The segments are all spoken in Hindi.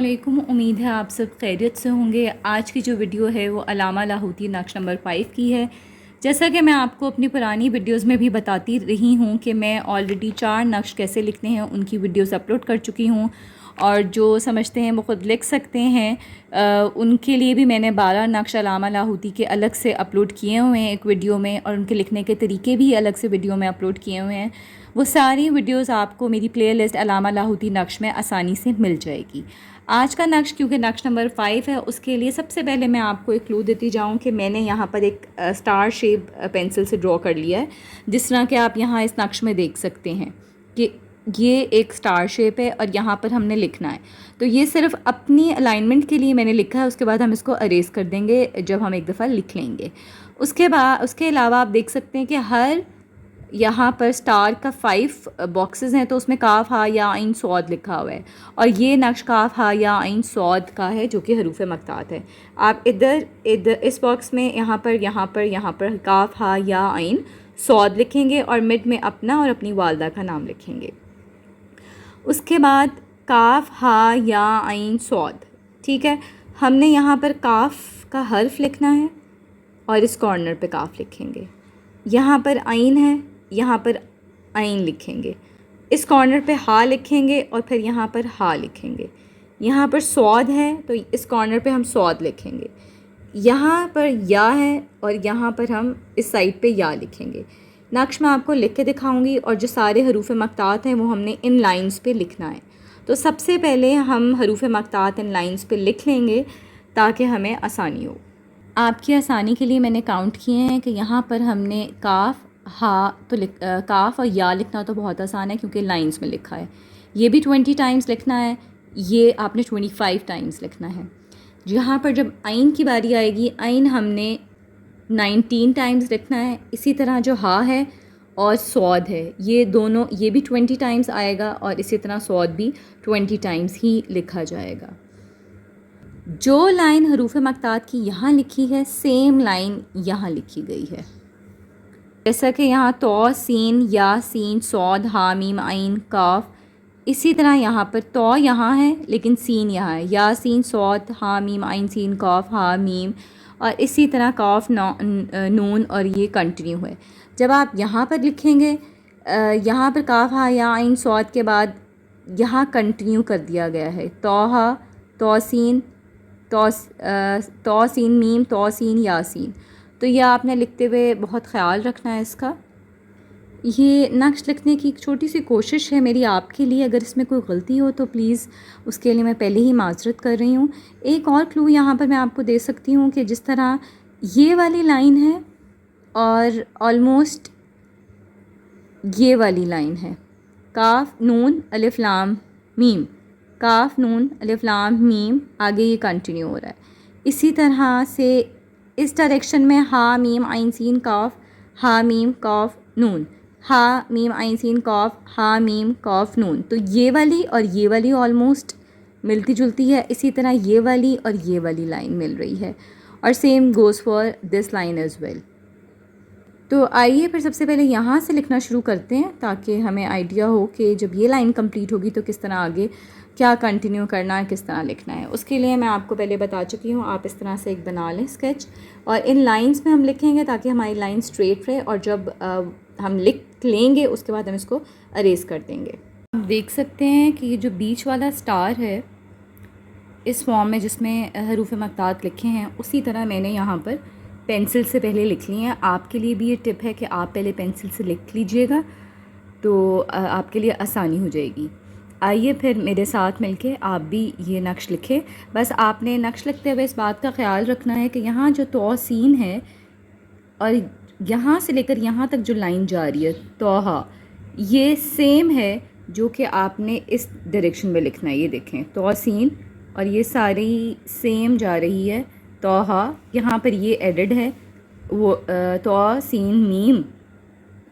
अस्सलामुअलैकुम। उम्मीद है आप सब खैरियत से होंगे। आज की जो वीडियो है वो अलामा लाहौती नक्श नंबर 5 की है। जैसा कि मैं आपको अपनी पुरानी वीडियोस में भी बताती रही हूँ कि मैं ऑलरेडी 4 नक्श कैसे लिखने हैं उनकी वीडियोस अपलोड कर चुकी हूँ, और जो समझते हैं वो ख़ुद लिख सकते हैं उनके लिए भी मैंने 12 नक्श अलामा लाहौती के अलग से अपलोड किए हुए हैं एक वीडियो में, और उनके लिखने के तरीके भी अलग से वीडियो में अपलोड किए हुए हैं। वो सारी वीडियोस आपको मेरी प्लेलिस्ट अलामा लाहौती नक्श में आसानी से मिल जाएगी। आज का नक्श क्योंकि नक्श नंबर 5 है, उसके लिए सबसे पहले मैं आपको एक क्लू देती जाऊँ कि मैंने यहाँ पर एक स्टार शेप पेंसिल से ड्रॉ कर लिया है। जिस तरह कि आप यहाँ इस नक्श में देख सकते हैं कि ये एक स्टार शेप है और यहाँ पर हमने लिखना है। तो ये सिर्फ अपनी अलाइनमेंट के लिए मैंने लिखा है, उसके बाद हम इसको अरेज कर देंगे जब हम एक दफ़ा लिख लेंगे। उसके अलावा आप देख सकते हैं कि हर यहाँ पर स्टार का 5 बॉक्सेस हैं, तो उसमें काफ हा या आइन सौद लिखा हुआ है, और ये नक्श काफ हा या आइन सौद का है जो कि हरूफ मक्तात है। आप इधर इस बॉक्स में यहाँ पर काफ हा या आइन सौद लिखेंगे और मिड में अपना और अपनी वालदा का नाम लिखेंगे। उसके बाद काफ हा या आइन सौद, ठीक है। हमने यहाँ पर काफ का हर्फ लिखना है और इस कॉर्नर पे काफ लिखेंगे। यहाँ पर आइन है, यहाँ पर आइन लिखेंगे, इस कॉर्नर पे हा लिखेंगे और फिर यहाँ पर हा लिखेंगे। यहाँ पर सौद है तो इस कॉर्नर पे हम सौद लिखेंगे। यहाँ पर या है और यहाँ पर हम इस साइड पे या लिखेंगे। नक्श मैं आपको लिख के दिखाऊंगी, और जो सारे हरूफ मक्तात हैं वो हमने इन लाइंस पे लिखना है। तो सबसे पहले हम हरूफ मक्तात इन लाइंस पे लिख लेंगे ताकि हमें आसानी हो। आपकी आसानी के लिए मैंने काउंट किए हैं कि यहाँ पर हमने काफ हा तो काफ और या लिखना तो बहुत आसान है क्योंकि लाइंस में लिखा है। ये भी 20 टाइम्स लिखना है, ये आपने 25 टाइम्स लिखना है। यहाँ पर जब आइन की बारी आएगी, आइन हमने 19 टाइम्स लिखना है। इसी तरह जो हा है और सौद है, ये दोनों, ये भी 20 टाइम्स आएगा, और इसी तरह सौद भी 20 टाइम्स ही लिखा जाएगा। जो लाइन हरूफ मक्तात की यहाँ लिखी है, सेम लाइन यहाँ लिखी गई है। जैसा कि यहाँ तो सीन या सीन सौद हा मीम आइन काफ, इसी तरह यहाँ पर तो यहाँ है लेकिन सीन यहाँ है, या सीन सौद हा मीम आइन सीन काफ हा मीम, और इसी तरह काफ नून, और ये कंटिन्यू है। जब आप यहाँ पर लिखेंगे, यहाँ पर काफ हा या आइन सौद के बाद यहाँ कंटिन्यू कर दिया गया है, तोहा तोसीन तोसीन मीम तोसीन यासीन। तो यह आपने लिखते हुए बहुत ख्याल रखना है इसका। ये नक्श लिखने की एक छोटी सी कोशिश है मेरी आपके लिए, अगर इसमें कोई गलती हो तो प्लीज़ उसके लिए मैं पहले ही माजरत कर रही हूँ। एक और क्लू यहाँ पर मैं आपको दे सकती हूँ कि जिस तरह ये वाली लाइन है और ऑलमोस्ट ये वाली लाइन है, काफ नून अलिफ लाम मीम, काफ नून अलिफ लाम मीम, आगे ये कंटिन्यू हो रहा है। इसी तरह से इस डायरेक्शन में हा मीम आइन सीन काफ, हा मीम काफ नून, हा मीम आइन सीन काफ, हा मीम काफ नून। तो ये वाली और ये वाली ऑलमोस्ट मिलती जुलती है। इसी तरह ये वाली और ये वाली लाइन मिल रही है, और same goes for this line as well. तो आइए फिर सबसे पहले यहाँ से लिखना शुरू करते हैं ताकि हमें आइडिया हो कि जब ये लाइन कंप्लीट होगी तो किस तरह आगे क्या कंटिन्यू करना है, किस तरह लिखना है। उसके लिए मैं आपको पहले बता चुकी हूँ, आप इस तरह से एक बना लें स्केच, और इन लाइंस में हम लिखेंगे ताकि हमारी लाइन स्ट्रेट रहे, और जब हम लिख लेंगे उसके बाद हम इसको अरेज कर देंगे। आप देख सकते हैं कि ये जो बीच वाला स्टार है इस फॉर्म में जिसमें हरूफ मक्तात लिखे हैं, उसी तरह मैंने यहाँ पर पेंसिल से पहले लिख ली हैं। आपके लिए भी ये टिप है कि आप पहले पेंसिल से लिख लीजिएगा तो आपके लिए आसानी हो जाएगी। आइए फिर मेरे साथ मिलके आप भी ये नक्श लिखें। बस आपने नक्श लिखते हुए इस बात का ख्याल रखना है कि यहाँ जो तोसीन है और यहाँ से लेकर यहाँ तक जो लाइन जा रही है तोहा, ये सेम है जो कि आपने इस डायरेक्शन में लिखना है। ये देखें तोसीन, और ये सारी सेम जा रही है तोहा। यहाँ पर ये एडेड है वो तोसीन मीम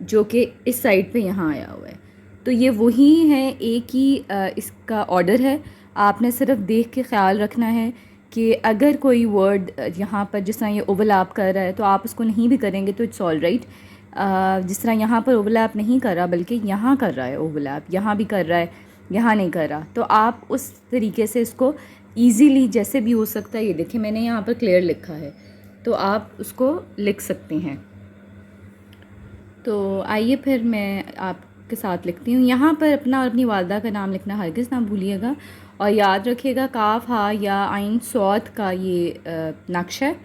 जो कि इस साइड पे यहाँ आया हुआ है। तो ये वही है, एक ही इसका ऑर्डर है। आपने सिर्फ देख के ख्याल रखना है कि अगर कोई वर्ड यहाँ पर जिस तरह ये ओवरलैप कर रहा है तो आप उसको नहीं भी करेंगे तो इट्स ऑल राइट। जिस तरह यहाँ पर ओवरलैप नहीं कर रहा बल्कि यहाँ कर रहा है ओवरलैप, यहाँ भी कर रहा है, यहाँ नहीं कर रहा। तो आप उस तरीके से इसको ईज़िली जैसे भी हो सकता है, ये देखिए मैंने यहाँ पर क्लियर लिखा है, तो आप उसको लिख सकते हैं। तो आइए फिर मैं आपके साथ लिखती हूँ। यहाँ पर अपना और अपनी वालदा का नाम लिखना हरगिज़ ना भूलिएगा, और याद रखिएगा काफ हा या आइन सौद का ये नक्श है।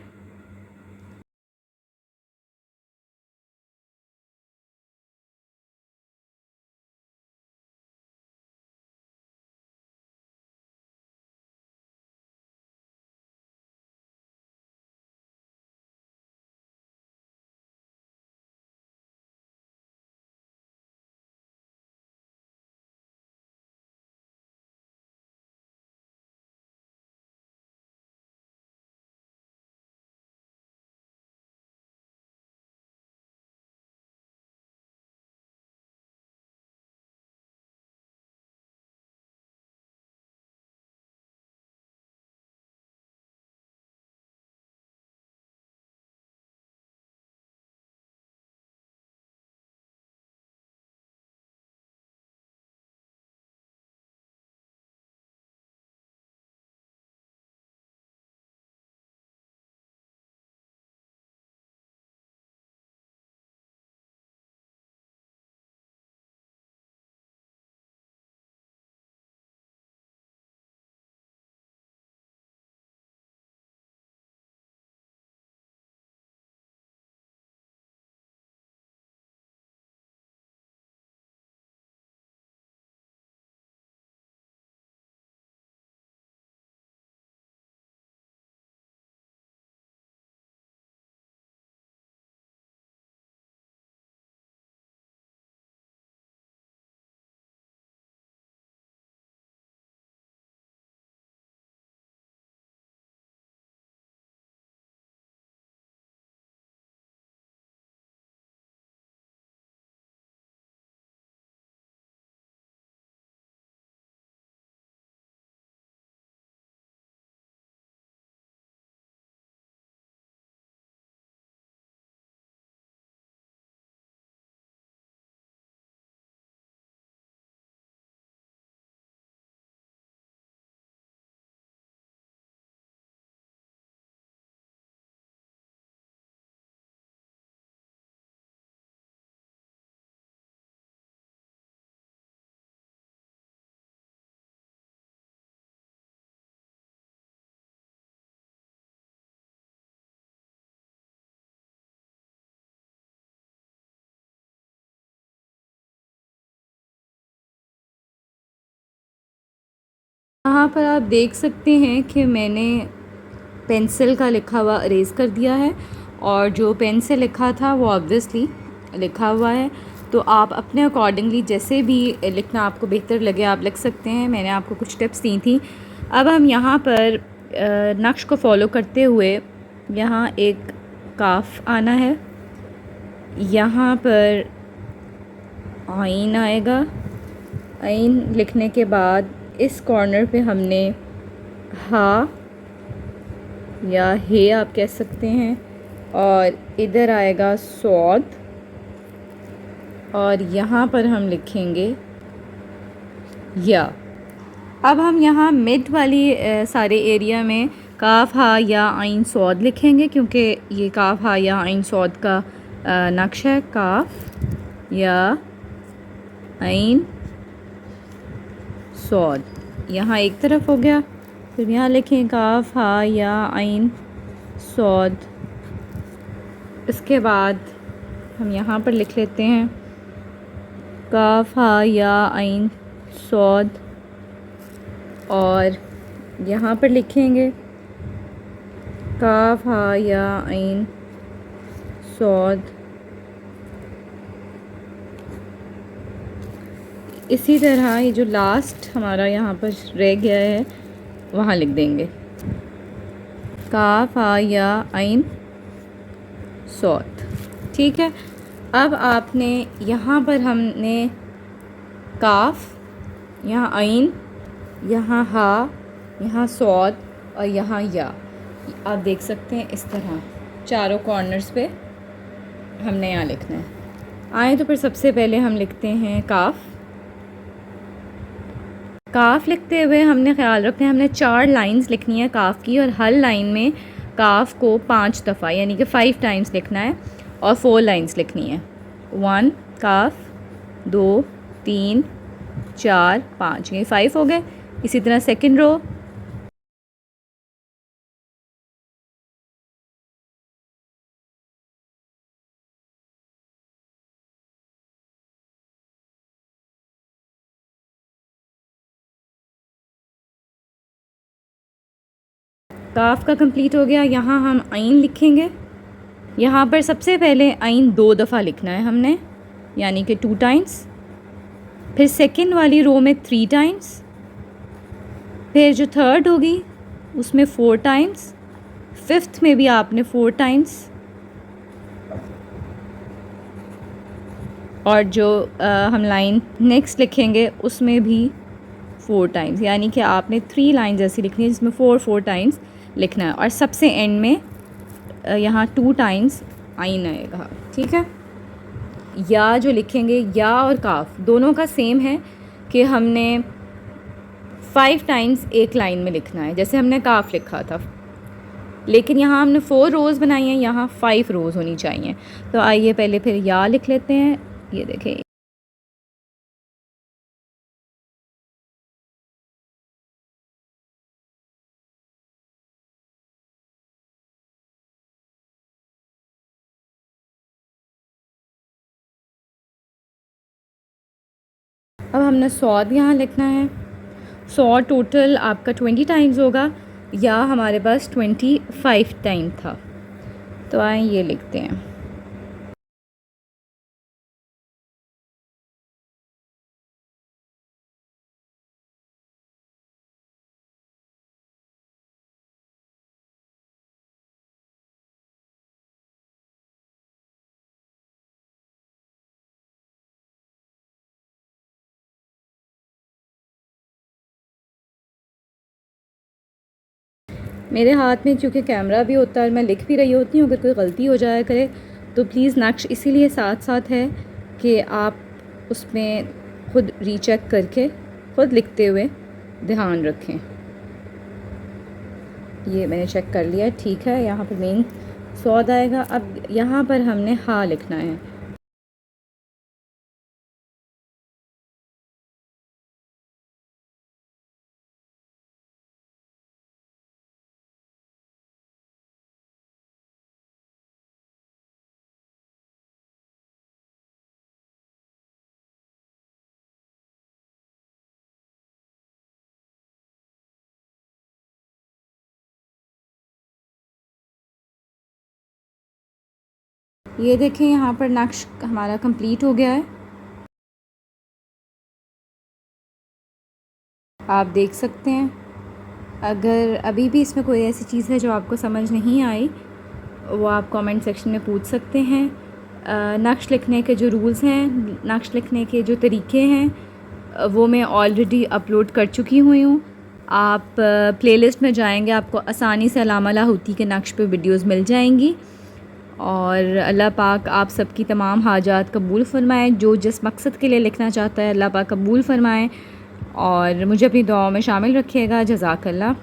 यहाँ पर आप देख सकते हैं कि मैंने पेंसिल का लिखा हुआ अरेज़ कर दिया है, और जो पेन से लिखा था वो ऑब्वियसली लिखा हुआ है। तो आप अपने अकॉर्डिंगली जैसे भी लिखना आपको बेहतर लगे आप लिख सकते हैं। मैंने आपको कुछ टिप्स दी थी। अब हम यहाँ पर नक्श को फॉलो करते हुए यहाँ एक काफ आना है, यहाँ पर आइन आएगा। आइन लिखने के बाद इस कॉर्नर पे हमने हा या हे आप कह सकते हैं, और इधर आएगा सौद, और यहाँ पर हम लिखेंगे या। अब हम यहाँ मिड वाली सारे एरिया में काफ हा या आइन सौद लिखेंगे, क्योंकि ये काफ हा या आइन सौद का नक्श है। काफ या आइन सौद यहाँ एक तरफ हो गया। फिर यहाँ लिखें काफ हा या आइन सौद। इसके बाद हम यहाँ पर लिख लेते हैं काफ हा या आइन सौद, और यहाँ पर लिखेंगे काफ हा या आइन सौद। इसी तरह ये जो लास्ट हमारा यहाँ पर रह गया है वहाँ लिख देंगे काफ हा या आइन सौद। ठीक है। अब आपने यहाँ पर हमने काफ, यहाँ आइन, यहाँ हा, यहाँ सौद और यहाँ या, आप देख सकते हैं इस तरह चारों कॉर्नर्स पे हमने यहाँ लिखना है। आए तो फिर सबसे पहले हम लिखते हैं काफ। काफ लिखते हुए हमने ख्याल रखना है, हमने 4 लाइंस लिखनी है काफ की, और हर लाइन में काफ को 5 दफ़ा यानी कि 5 टाइम्स लिखना है, और 4 लाइंस लिखनी है। 1 काफ, 2 3 4 5, ये 5 हो गए। इसी तरह सेकंड रो, काफ का कंप्लीट हो गया। यहाँ हम आइन लिखेंगे। यहाँ पर सबसे पहले आइन 2 दफ़ा लिखना है हमने, यानी कि 2 टाइम्स। फिर सेकंड वाली रो में 3 टाइम्स, फिर जो थर्ड होगी उसमें 4 टाइम्स, फिफ्थ में भी आपने 4 टाइम्स, और जो हम लाइन नेक्स्ट लिखेंगे उसमें भी 4 टाइम्स, यानी कि आपने 3 लाइन्स ऐसी लिखनी है जिसमें 4 टाइम्स लिखना है, और सबसे एंड में यहाँ 2 टाइम्स आइन आएगा। ठीक है। या जो लिखेंगे, या और काफ दोनों का सेम है कि हमने 5 टाइम्स एक लाइन में लिखना है, जैसे हमने काफ लिखा था, लेकिन यहाँ हमने 4 रोज़ बनाई हैं, यहाँ 5 रोज़ होनी चाहिए। तो आइए पहले फिर या लिख लेते हैं। ये देखें, अब हमने 100 यहाँ लिखना है। 100 टोटल आपका 20 टाइम्स होगा, या हमारे पास 25 टाइम था। तो आए ये लिखते हैं। मेरे हाथ में चूँकि कैमरा भी होता है और मैं लिख भी रही होती हूँ, अगर कोई गलती हो जाया करे तो प्लीज़ नक्श इसीलिए साथ साथ है कि आप उसमें ख़ुद रीचेक करके ख़ुद लिखते हुए ध्यान रखें। ये मैंने चेक कर लिया, ठीक है। यहाँ पर मेन 100 आएगा। अब यहाँ पर हमने हाँ लिखना है। ये देखें, यहाँ पर नक्श हमारा कंप्लीट हो गया है। आप देख सकते हैं। अगर अभी भी इसमें कोई ऐसी चीज़ है जो आपको समझ नहीं आई, वो आप कमेंट सेक्शन में पूछ सकते हैं। नक्श लिखने के जो रूल्स हैं, नक्श लिखने के जो तरीके हैं, वो मैं ऑलरेडी अपलोड कर चुकी हुई हूँ। आप प्लेलिस्ट में जाएंगे, आपको आसानी से अल्लामा लाहौती के नक्श पे वीडियोस मिल जाएंगी। और अल्लाह पाक आप सबकी तमाम हाजात कबूल फ़रमाएँ। जो जिस मकसद के लिए लिखना चाहता है, अल्लाह पाक कबूल फ़रमाएँ, और मुझे अपनी दुआओं में शामिल रखिएगा। जज़ाकल्लाह।